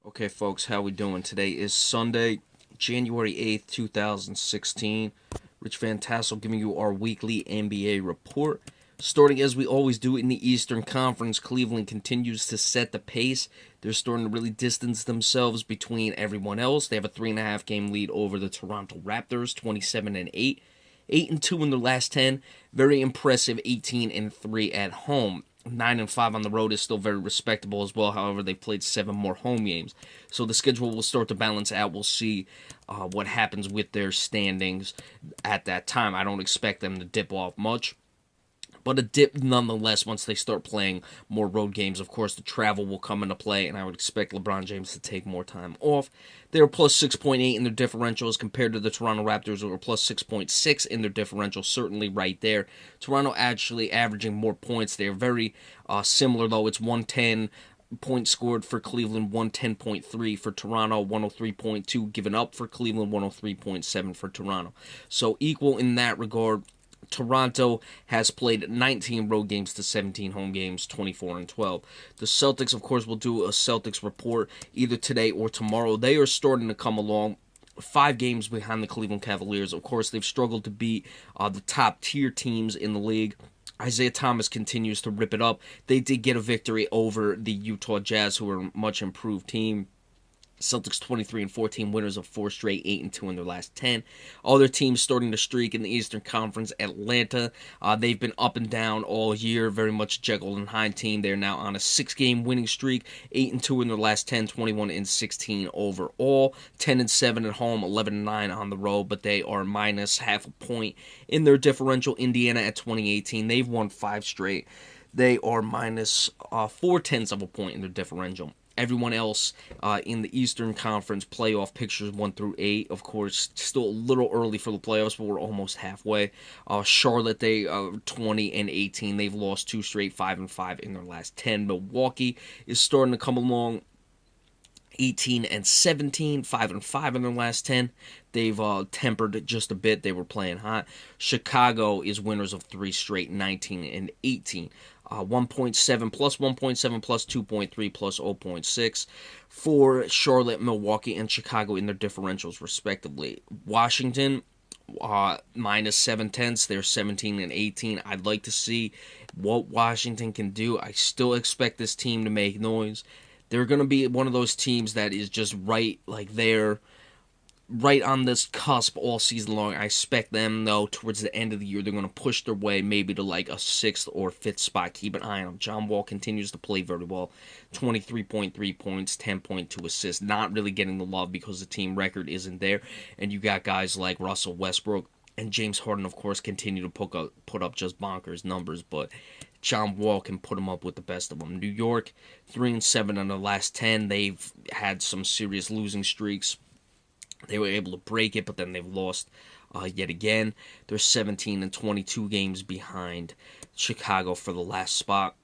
Okay, folks, how we doing? Today is Sunday, January 8th, 2016. Rich Van Tassel giving you our weekly NBA report. Starting as we always do in the Eastern Conference, Cleveland continues to set the pace. They're starting to really distance themselves between everyone else. They have a 3.5 game lead over the Toronto Raptors, 27-8. 8-2 in their last 10. Very impressive 18-3 at home. 9-5 on the road is still very respectable as well. However, they've played 7 more home games. So the schedule will start to balance out. We'll see what happens with their standings at that time. I don't expect them to dip off much, but a dip nonetheless once they start playing more road games. Of course, the travel will come into play, and I would expect LeBron James to take more time off. They were plus 6.8 in their differentials compared to the Toronto Raptors, who were plus 6.6 in their differential, certainly right there. Toronto actually averaging more points. They're very similar, though. It's 110 points scored for Cleveland, 110.3 for Toronto, 103.2 given up for Cleveland, 103.7 for Toronto. So equal in that regard. Toronto has played 19 road games to 17 home games, 24-12. The Celtics, of course, will do a Celtics report either today or tomorrow. They are starting to come along. 5 games behind the Cleveland Cavaliers. Of course, they've struggled to beat the top tier teams in the league. Isaiah Thomas continues to rip it up. They did get a victory over the Utah Jazz, who are a much improved team. Celtics 23-14, winners of 4 straight, 8-2 in their last 10. Other teams starting to streak in the Eastern Conference. Atlanta, they've been up and down all year, very much Jekyll and Hyde team. They're now on a 6-game winning streak, 8-2 in their last 10, 21-16 overall, 10-7 at home, 11-9 on the road, but they are minus half a point in their differential. Indiana at 2018, they've won 5 straight. They are minus 4/10 of a point in their differential. Everyone else in the Eastern Conference playoff pictures 1 through 8. Of course, still a little early for the playoffs, but we're almost halfway. Charlotte, they 20-18. They've lost 2 straight, 5-5 in their last 10. Milwaukee is starting to come along. 18-17, 5-5 in their last 10. They've tempered just a bit. They were playing hot. Chicago is winners of 3 straight, 19-18. 1.7 plus 1.7 plus 2.3 plus 0.6 for Charlotte, Milwaukee, and Chicago in their differentials, respectively. Washington, minus 7/10. They're 17-18. I'd like to see what Washington can do. I still expect this team to make noise. They're going to be one of those teams that is just right, like they're right on this cusp all season long. I expect them, though, towards the end of the year, they're going to push their way maybe to like a 6th or 5th spot. Keep an eye on them. John Wall continues to play very well. 23.3 points, 10.2 assists. Not really getting the love because the team record isn't there. And you got guys like Russell Westbrook and James Harden, of course, continue to put up just bonkers numbers, but John Wall can put them up with the best of them. New York, 3-7 in the last 10. They've had some serious losing streaks. They were able to break it, but then they've lost yet again. They're 17-22 games behind Chicago for the last spot.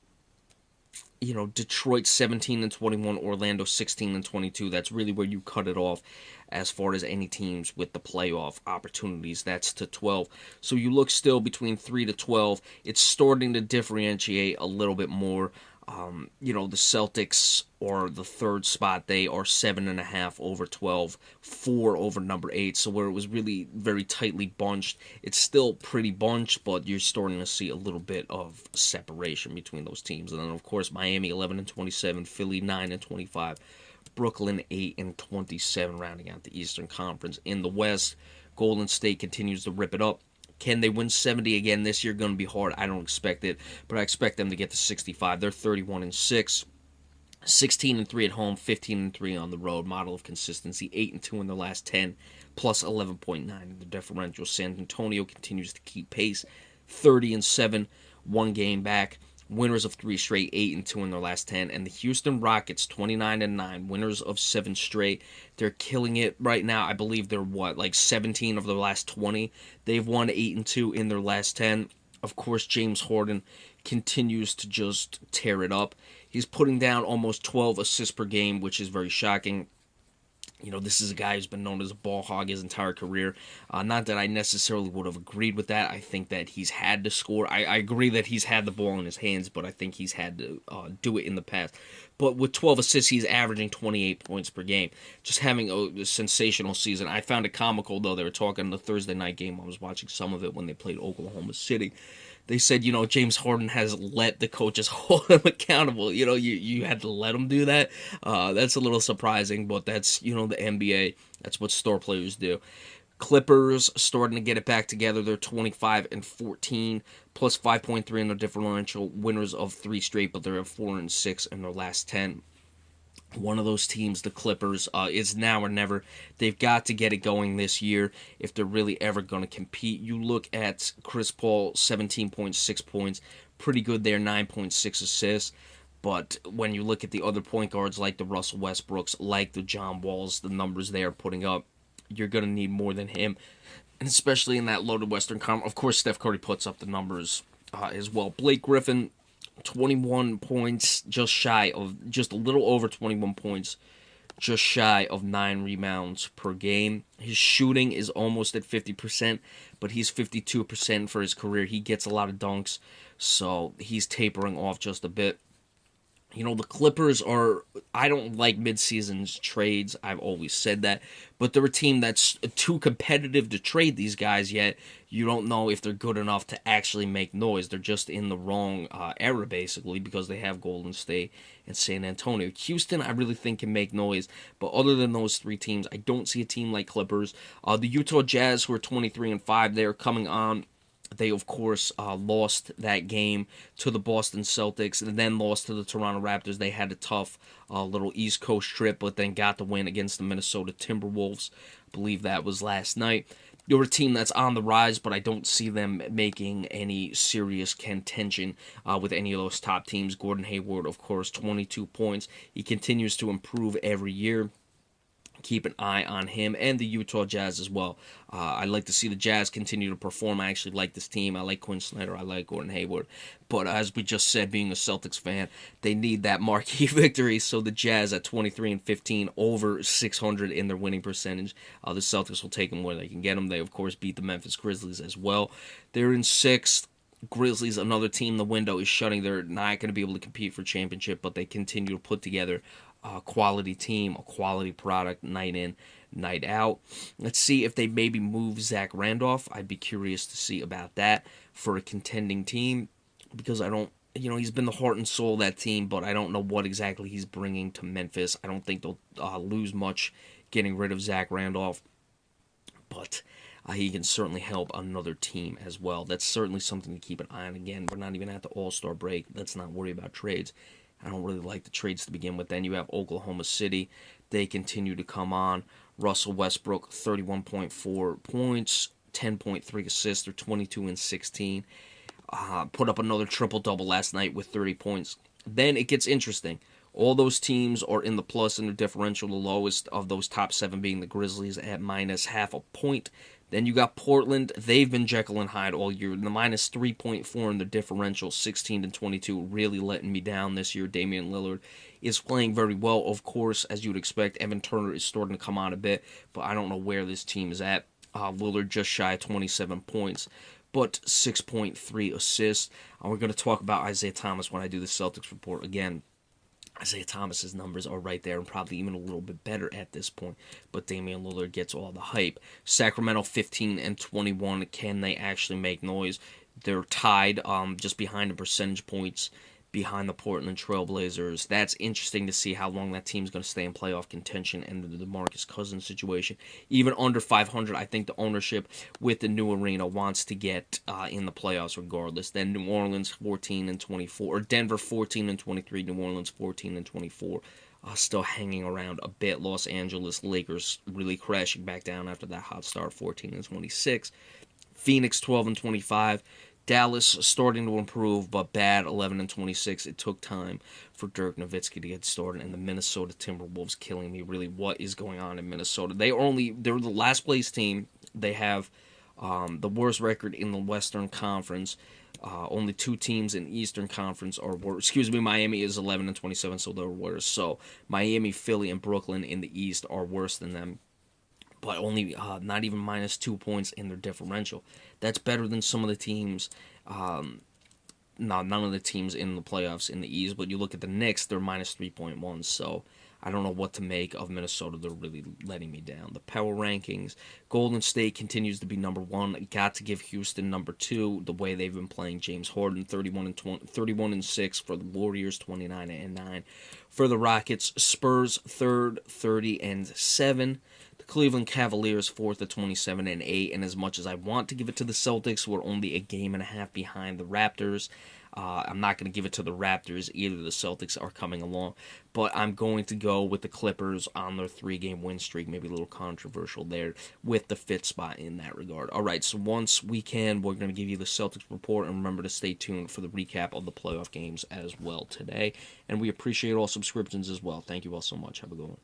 Detroit 17-21, Orlando 16-22. That's really where you cut it off as far as any teams with the playoff opportunities. That's to 12. So you look still between 3 to 12. It's starting to differentiate a little bit more. The Celtics are the 3rd spot. They are 7.5 over 12, 4 over number 8. So where it was really very tightly bunched, it's still pretty bunched, but you're starting to see a little bit of separation between those teams. And then, of course, Miami 11-27, Philly 9-25, Brooklyn 8-27, rounding out the Eastern Conference. In the West, Golden State continues to rip it up. Can they win 70 again this year? Going to be hard. I don't expect it, but I expect them to get to 65. They're 31-6, 16-3 at home, 15-3 on the road. Model of consistency. 8-2 in the last 10, plus 11.9 in the differential. San Antonio continues to keep pace. 30-7, 1 game back. Winners of 3 straight, 8-2 in their last 10. And the Houston Rockets, 29-9, winners of 7 straight. They're killing it right now. I believe they're, 17 of their last 20. They've won 8-2 in their last 10. Of course, James Harden continues to just tear it up. He's putting down almost 12 assists per game, which is very shocking. This is a guy who's been known as a ball hog his entire career. Not that I necessarily would have agreed with that. I think that he's had to score. I agree that he's had the ball in his hands, but I think he's had to do it in the past. But with 12 assists, he's averaging 28 points per game. Just having a sensational season. I found it comical, though. They were talking the Thursday night game. I was watching some of it when they played Oklahoma City. They said, James Harden has let the coaches hold him accountable. You had to let him do that. That's a little surprising, but that's, the NBA. That's what star players do. Clippers starting to get it back together. They're 25-14, plus 5.3 in their differential. Winners of 3 straight, but they're at 4-6 in their last 10. One of those teams, the Clippers, is now or never. They've got to get it going this year if they're really ever going to compete. You look at Chris Paul, 17.6 points. Pretty good there, 9.6 assists. But when you look at the other point guards like the Russell Westbrooks, like the John Walls, the numbers they are putting up, you're going to need more than him. And especially in that loaded Western Conference. Of course, Steph Curry puts up the numbers as well. Blake Griffin, 21 points, just a little over 21 points, just shy of 9 rebounds per game. His shooting is almost at 50%, but he's 52% for his career. He gets a lot of dunks, so he's tapering off just a bit. The Clippers I don't like mid-season trades. I've always said that. But they're a team that's too competitive to trade these guys yet. You don't know if they're good enough to actually make noise. They're just in the wrong era, basically, because they have Golden State and San Antonio. Houston, I really think, can make noise. But other than those 3 teams, I don't see a team like Clippers. The Utah Jazz, who are 23-5, they're coming on. They, of course, lost that game to the Boston Celtics and then lost to the Toronto Raptors. They had a tough little East Coast trip, but then got the win against the Minnesota Timberwolves. I believe that was last night. They're a team that's on the rise, but I don't see them making any serious contention with any of those top teams. Gordon Hayward, of course, 22 points. He continues to improve every year. Keep an eye on him and the Utah Jazz as well. I'd like to see the Jazz continue to perform. I actually like this team. I like Quinn Snyder. I like Gordon Hayward. But as we just said, being a Celtics fan, they need that marquee victory. So the Jazz at 23-15, over 600 in their winning percentage. The Celtics will take them where they can get them. They, of course, beat the Memphis Grizzlies as well. They're in 6th. Grizzlies, another team, the window is shutting. They're not going to be able to compete for championship, but they continue to put together a quality team, a quality product, night in, night out. Let's see if they maybe move Zach Randolph. I'd be curious to see about that for a contending team, because I don't, he's been the heart and soul of that team, but I don't know what exactly he's bringing to Memphis. I don't think they'll lose much getting rid of Zach Randolph, but he can certainly help another team as well. That's certainly something to keep an eye on. Again, we're not even at the All-Star break. Let's not worry about trades. I don't really like the trades to begin with. Then you have Oklahoma City. They continue to come on. Russell Westbrook, 31.4 points, 10.3 assists, or 22-16. Put up another triple-double last night with 30 points. Then it gets interesting. All those teams are in the plus in their differential, the lowest of those top 7 being the Grizzlies at minus half a point. Then you got Portland. They've been Jekyll and Hyde all year. The minus 3.4 in the differential, 16-22, really letting me down this year. Damian Lillard is playing very well, of course, as you'd expect. Evan Turner is starting to come on a bit, but I don't know where this team is at. Lillard just shy of 27 points, but 6.3 assists. We're going to talk about Isaiah Thomas when I do the Celtics report again. Isaiah Thomas's numbers are right there and probably even a little bit better at this point, but Damian Lillard gets all the hype. Sacramento 15-21. Can they actually make noise? They're tied just behind the percentage points behind the Portland Trailblazers. That's interesting to see how long that team's going to stay in playoff contention and the DeMarcus Cousins situation. Even under 500, I think the ownership with the new arena wants to get in the playoffs regardless. Then New Orleans 14-24, or Denver 14-23, New Orleans 14-24. Still hanging around a bit. Los Angeles Lakers really crashing back down after that hot start, 14-26. Phoenix 12-25. Dallas starting to improve, but bad, 11-26. It took time for Dirk Nowitzki to get started, and the Minnesota Timberwolves killing me. Really, what is going on in Minnesota? They're the last place team. They have The worst record in the Western Conference. Only 2 teams in the Eastern Conference are worse. Excuse me, Miami is 11-27, so they're worse. So Miami, Philly, and Brooklyn in the East are worse than them, but only not even -2 points in their differential. That's better than some of the teams. No, none of the teams in the playoffs in the East, but you look at the Knicks, they're -3.1. So I don't know what to make of Minnesota. They're really letting me down. The power rankings, Golden State continues to be number 1. Got to give Houston number 2. The way they've been playing James Harden, 31-6 for the Warriors, 29-9 for the Rockets. Spurs third, 30-7. The Cleveland Cavaliers fourth at 27-8. And as much as I want to give it to the Celtics, we're only a game and a half behind the Raptors. I'm not going to give it to the Raptors either. The Celtics are coming along. But I'm going to go with the Clippers on their 3-game win streak. Maybe a little controversial there with the 5th spot in that regard. All right, so once we can, we're going to give you the Celtics report. And remember to stay tuned for the recap of the playoff games as well today. And we appreciate all subscriptions as well. Thank you all so much. Have a good one.